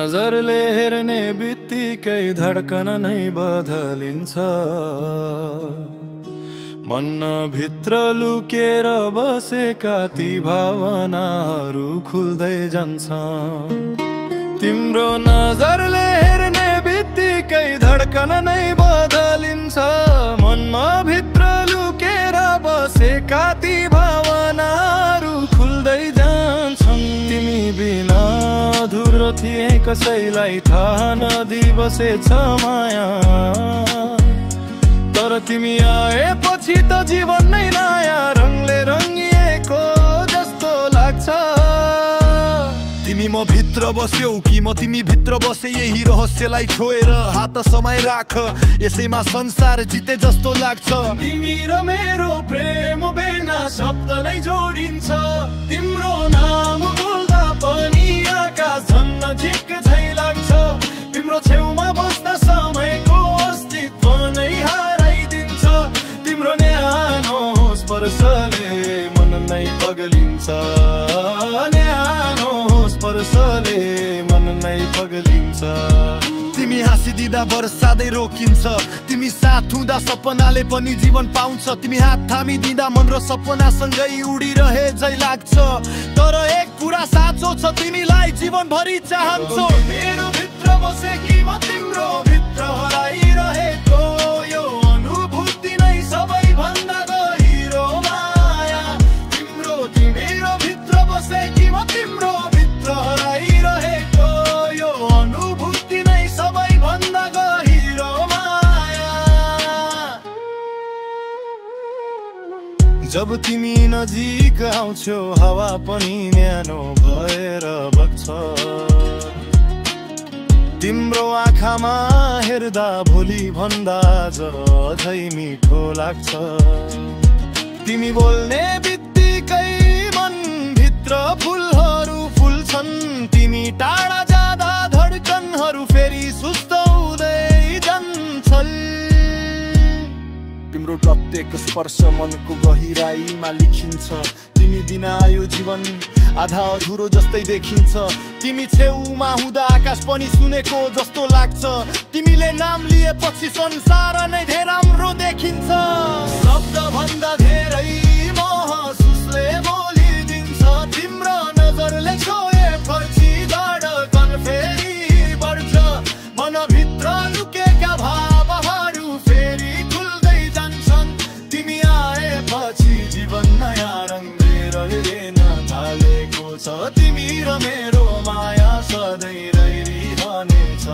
नजरले हेर्ने बित्तिकै धड्कन नै बदलिन्छ। मन भित्र लुकेर बसेका ती भावनाहरू खुल्दै जान्छ। तिम्रो नजरले हेर्ने बित्तिकै धड्कन नै बदलिन्छ। मनमा भित्र लुकेर बसेका ती भावनाहरू खुल्दै जान्छन्। तिमी बिना अधुरो थिए कसैलाई थाहा नदी बसेछ माया। तर तिमी आएपछि त जीवन नै नयाँ रङले रङ्गिएको जस्तो लाग्छ। तिमी म भित्र बस्यौ कि म तिमी भित्र बसे, यही रहस्यलाई छोएर हात समय राख। यसैमा संसार जिते जस्तो लाग्छ। तिमी र मेरो प्रेम बिना शब्द नै जोडिन्छ। तिम्रो नाम बोल्दा पनि आकाश झन् नजिक झै लाग्छ। तिम्रो छेउमा बस्दा समयको अस्तित्व नै हराइदिन्छ। तिम्रो न्यानो स्पर्शले मन नै पगलिन्छ। न्यानो स्पर्शले मन नै पगलिन्छ। तिमी हाँसिदिँदा वर्षादै रोकिन्छ। तिमी साथ हुँदा सपनाले पनि जीवन पाउँछ। तिमी हात थामिदिँदा मन र सपना सँगै उडिरहे झै लाग्छ। तर एक कुरा साँचो छ, तिमीलाई जीवनभरि चाहन्छु। मेरो भित्र बसे कि म तिम्रो भित्र हराइरहेको, यो अनुभूति नै सबैभन्दा गहिरो माया। तिम्रो भित्र बसे कि म तिम्रो भित्र हराइरहेको, यो अनुभूति नै सबैभन्दा गहिरो माया। जब तिमी नजिक आउँछौ हावा पनि न्यानो भएर बग्छ। तिम्रो आँखामा हेर्दा भोलि भन्दा झै मिठो लाग्छ। तिमी बोल्ने बित्तिकै मन भित्र फुलहरू फुल्छन्। तिमी टाढा जाँदा धड्कनहरू फेरि सुस्ताउँदै जान्छन्। तिम्रो प्रत्येक स्पर्श मनको गहिराईमा लिखिन्छ। तिमी बिना यो जीवन आधा अधुरो जस्तै देखिन्छ। तिमी छेउमा हुँदा आकाश पनि सुनेको जस्तो लाग्छ। तिमीले नाम लिएपछि संसार नै धेरै राम्रो देखिन्छ। शब्द भन्दा धेरै महसुसले बोलिदिन्छ। तिम्रो नजरले छोएपछि धड्कन फेरि बढ्छ। मनभित्र लुकेका भावहरू फेरि खुल्दै जान्छन्। तिमी आएपछि जीवन नयाँ रङले हेर्न थालेको छ। तिमी र मेरो माया सधैँ रहिरहनेछ।